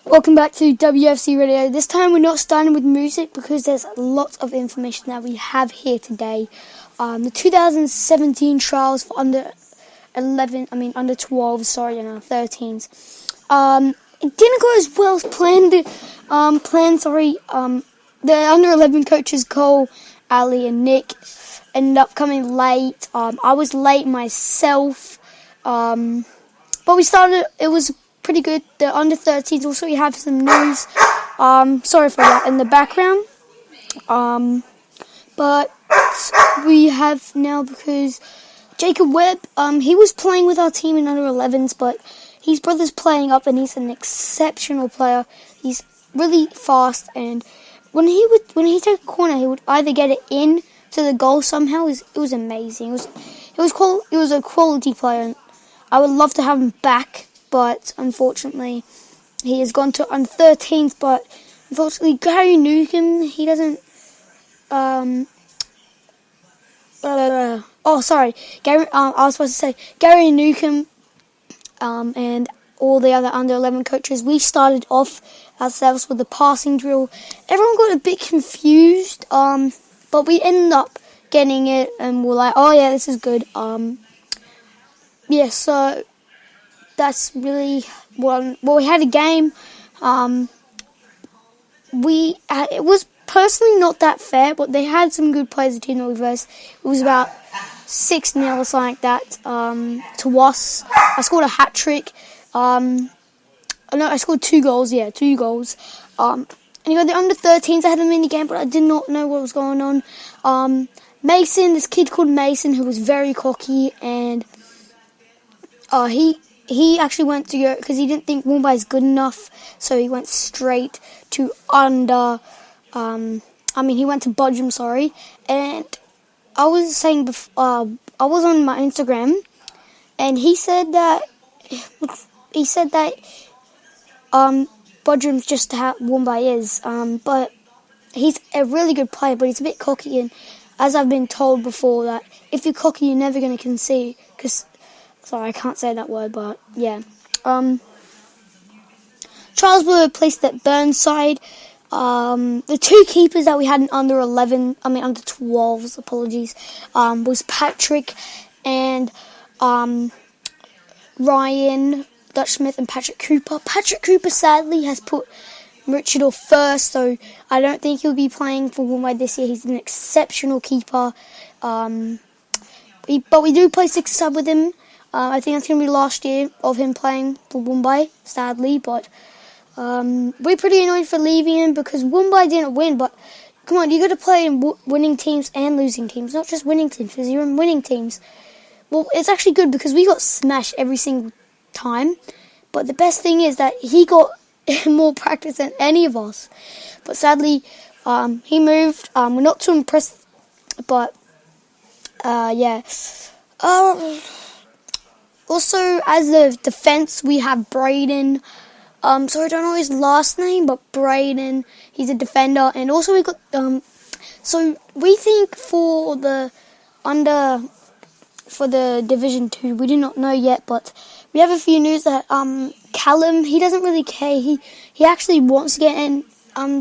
Welcome back to WFC Radio. This time we're not starting with music because there's lots of information that we have here today. The 2017 trials for under 12, and 13s. It didn't go as well as planned. The under 11 coaches Cole, Ali, and Nick ended up coming late. I was late myself, but we started. It was pretty good. The under 13s also, we have some news. Sorry for that in the background. But we have now because Jacob Webb, he was playing with our team in under 11s, but his brother's playing up and he's an exceptional player. He's really fast, and when he took a corner, he would either get it in to the goal somehow. It was amazing. It was a quality player, and I would love to have him back. But unfortunately, he has gone to under 13s. But unfortunately, Gary Newcomb, he doesn't. Gary. I was supposed to say Gary Newcomb, and all the other under 11 coaches. We started off ourselves with the passing drill. Everyone got a bit confused. But we ended up getting it, and we're like, oh yeah, this is good. So that's really well. We had a game. It was personally not that fair, but they had some good players. The team that we versed. It was about 6-0 or something like that to us. I scored a hat trick. I scored 2 goals. Yeah, 2 goals. Anyway, the under 13s, I had a mini game, but I did not know what was going on. Mason, this kid called Mason, who was very cocky, and he actually went to go because he didn't think Mumbai is good enough, so he went straight to under. He went to Budgem, sorry. And I was saying I was on my Instagram, and he said that Budgem's just how Mumbai is. But he's a really good player, but he's a bit cocky, and as I've been told before, that if you're cocky, you're never going to concede. Sorry, I can't say that word, but yeah. Trials were placed at Burnside. The 2 keepers that we had in under 12s, apologies, was Patrick and Ryan Dutch Smith and Patrick Cooper. Patrick Cooper sadly has put Richard off first, so I don't think he'll be playing for Mumbai this year. He's an exceptional keeper. But we do play 6-sub with him. I think that's going to be last year of him playing for Mumbai, sadly. But we're pretty annoyed for leaving him because Mumbai didn't win. But come on, you got to play in winning teams and losing teams, not just winning teams, because you're in winning teams. Well, it's actually good because we got smashed every single time. But the best thing is that he got more practice than any of us. But sadly, he moved. We're not too impressed. But yeah. Also, as the defense, we have Braden. So I don't know his last name, but Braden, he's a defender. And also we got, so we think for the Division 2, we do not know yet, but we have a few news that, Callum, he doesn't really care. He actually wants to get in,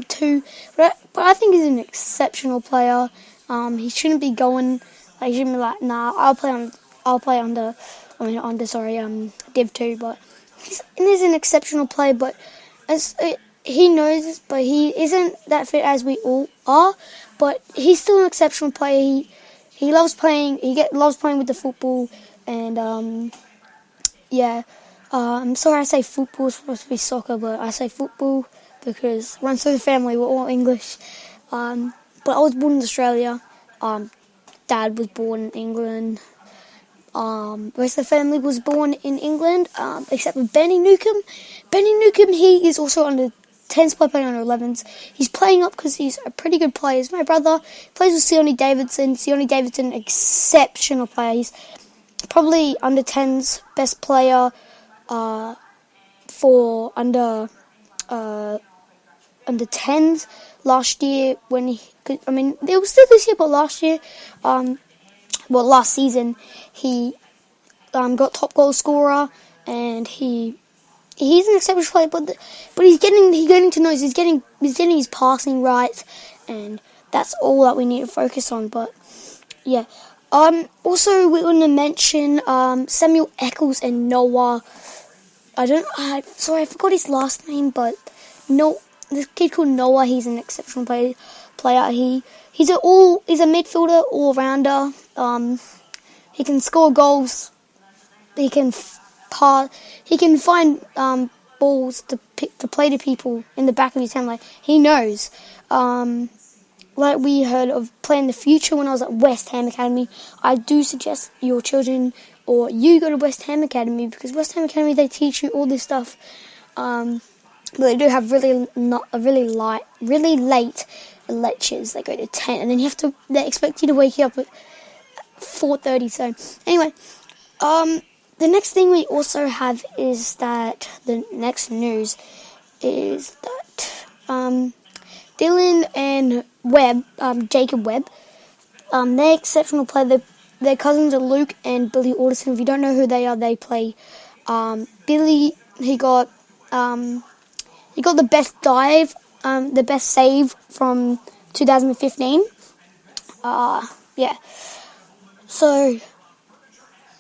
too. But I think he's an exceptional player. He shouldn't be going, he shouldn't be like, nah, I'll play under Div 2, but he's an exceptional player, but he knows this, but he isn't that fit as we all are, but he's still an exceptional player. He loves playing, loves playing with the football, and yeah, I'm sorry I say football, it's supposed to be soccer, but I say football because it runs through the family, we're all English, but I was born in Australia, Dad was born in England. The rest of the family was born in England, except for Benny Newcomb. Benny Newcomb, he is also under 10s, playing under 11s. He's playing up because he's a pretty good player. He's my brother. He plays with Sione Davidson. Sione Davidson, exceptional player. He's probably under 10s best player for under 10s last year when he could. I mean, it was still this year, but last year, last season he got top goal scorer, and he he's an exceptional player, but he's getting to know, he's getting his passing right, and that's all that we need to focus on. But yeah, also we're going to mention Samuel Eccles and Noah. Sorry, I forgot his last name, but no, this kid called Noah. He's an exceptional player. He's a midfielder, all rounder. He can score goals. He can pass. He can find balls to play to people in the back of his hand. Like, he knows. Like we heard of playing the future when I was at West Ham Academy. I do suggest your children or you go to West Ham Academy, because West Ham Academy, they teach you all this stuff. But they do have really late lectures. They go to 10, and then they expect you to wake you up at 4:30. So anyway, the next thing we also have is that the next news is that Dylan and Jacob Webb, they're exceptional players. Their cousins are Luke and Billy Alderson. If you don't know who they are, they play. Billy, he got the best dive, the best save from 2015. Yeah. So,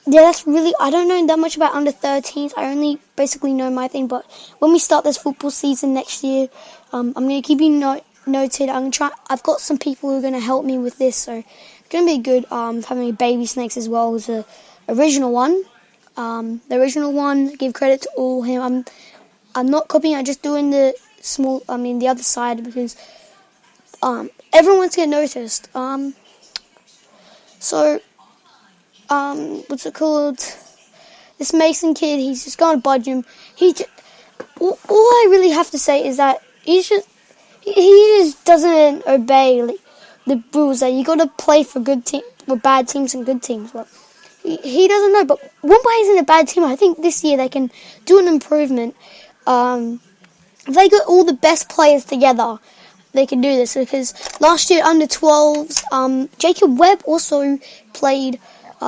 yeah, that's really, I don't know that much about under 13s. I only basically know my thing. But when we start this football season next year, I'm going to keep you noted. I've got some people who are going to help me with this. So, it's going to be good. Having Baby Snakes as well as the original one. The original one, give credit to all him. I'm not copying, I'm just doing the other side, because everyone's get noticed. What's it called? This Mason kid, he's just going to budge him. All I really have to say is that he just doesn't obey the rules. That you got to play for bad teams and good teams. Well, he doesn't know, but Woombay isn't a bad team. I think this year they can do an improvement. If they got all the best players together, they can do this. Because last year, under 12s, Jacob Webb also played.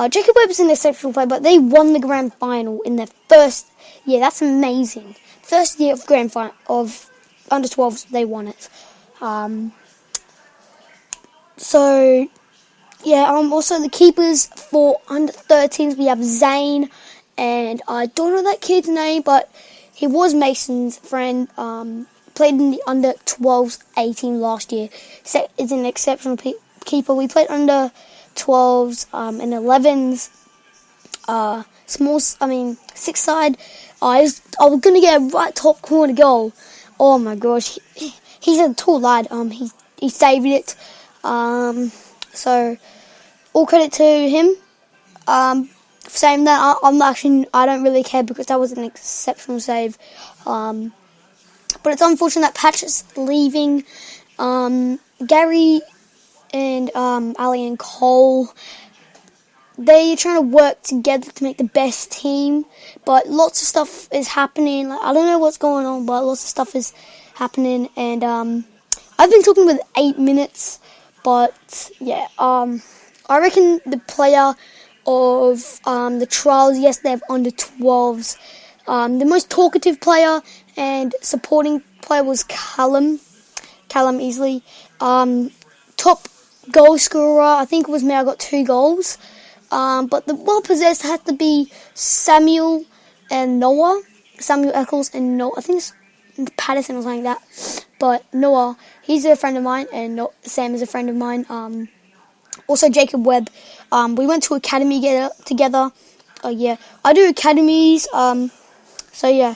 Jacob Webb is an exceptional player, but they won the grand final in their first year. That's amazing. First year of grand final of under 12s, they won it. Also the keepers for under 13s, we have Zane, and I don't know that kid's name, but he was Mason's friend. Played in the under 12s 18 last year. Is an exceptional keeper. We played under 12s and 11s. Six side. I was gonna get a right top corner goal. Oh my gosh, he's a tall lad. He saved it. So all credit to him. Saying that, I don't really care, because that was an exceptional save. But it's unfortunate that Patch is leaving. Gary and Ali and Cole, they're trying to work together to make the best team. But lots of stuff is happening. I don't know what's going on, but lots of stuff is happening. And I've been talking with 8 minutes. But yeah, I reckon the player of the trials yesterday of under 12s, the most talkative player and supporting player was Callum easily. Top goal scorer, I think it was me. I got 2 goals. But the well possessed had to be Samuel Eccles and Noah. I think it's Patterson or something like that. But Noah, he's a friend of mine, and Sam is a friend of mine. Also Jacob Webb. We went to academy together. Yeah, I do academies. So yeah.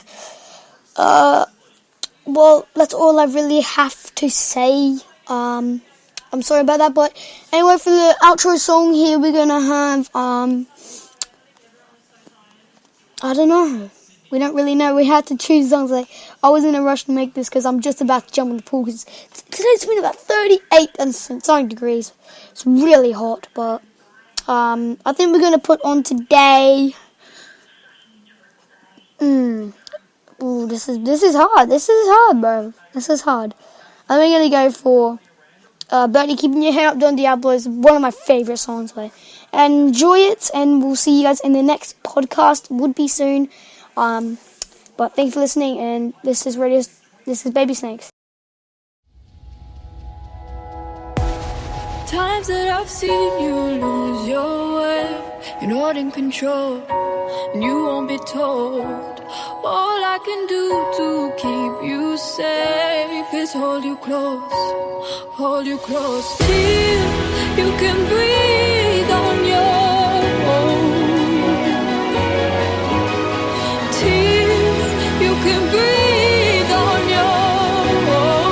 Well, that's all I really have to say. I'm sorry about that, but anyway, for the outro song here, we're gonna have I don't know. We don't really know. We had to choose songs. I was in a rush to make this because I'm just about to jump in the pool, because today's been about 38 and something degrees. It's really hot, but I think we're gonna put on today. Ooh, this is hard. This is hard, bro. This is hard. I'm gonna go for Bertie, Keeping Your Head Up, Don Diablo is one of my favorite songs. And enjoy it, and we'll see you guys in the next podcast. Would be soon. But thanks for listening, and this is Baby Snakes. Times that I've seen you lose your way, you're not in control, and you won't be told. All I can do to keep you safe is hold you close till you can breathe on your own, till you can breathe on your own.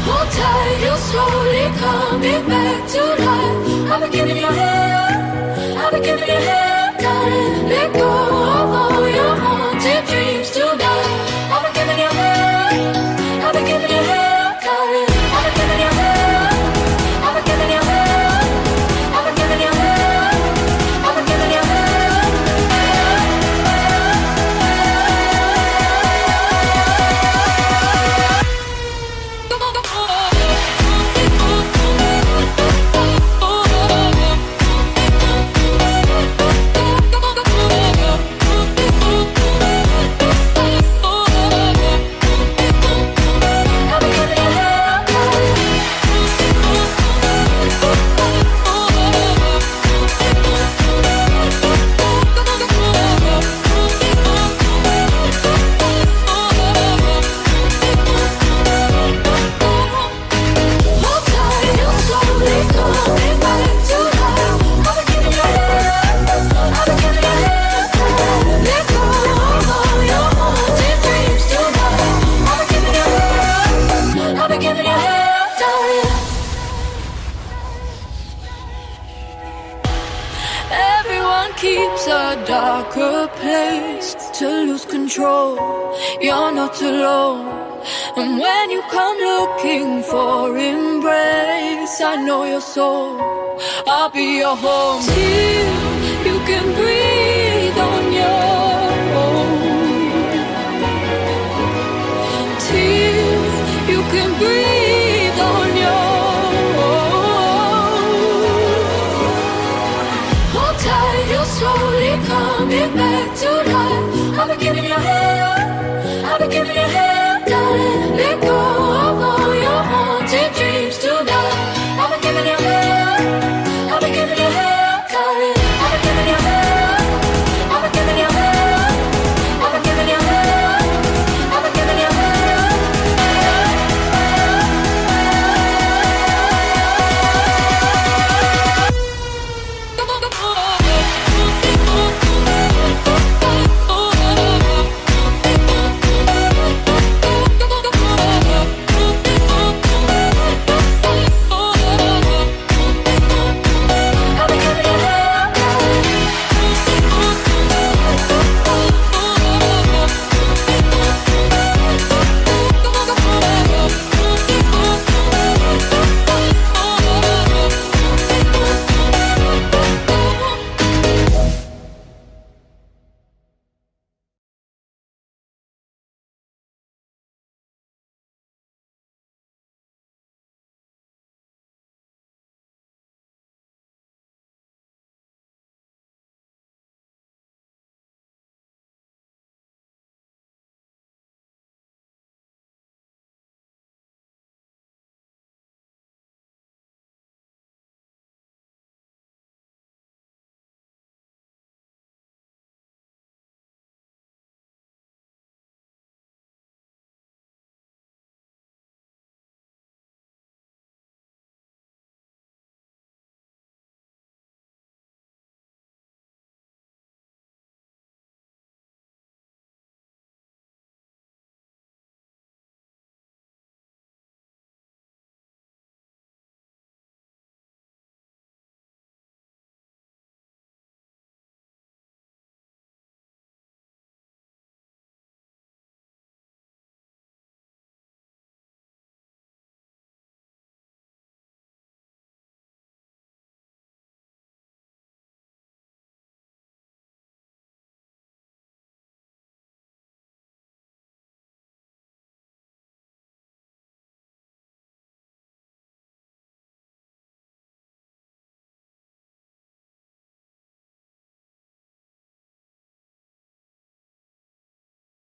Hold tight, you're slowly coming back to life. I've been giving you hand, I've been giving you hand. Gotta let go of all your haunted dreams tonight. I've been giving you hand, I've been giving you hand. Gotta, I've been giving you hand, I've been giving you hand, I've been giving you hand, I've been giving you hand. Everyone keeps a darker place to lose control. You're not alone. And when you come looking for embrace, I know your soul, I'll be your home till you can breathe on your own, till you can breathe on your own. Hold tight, you're slowly coming back to life.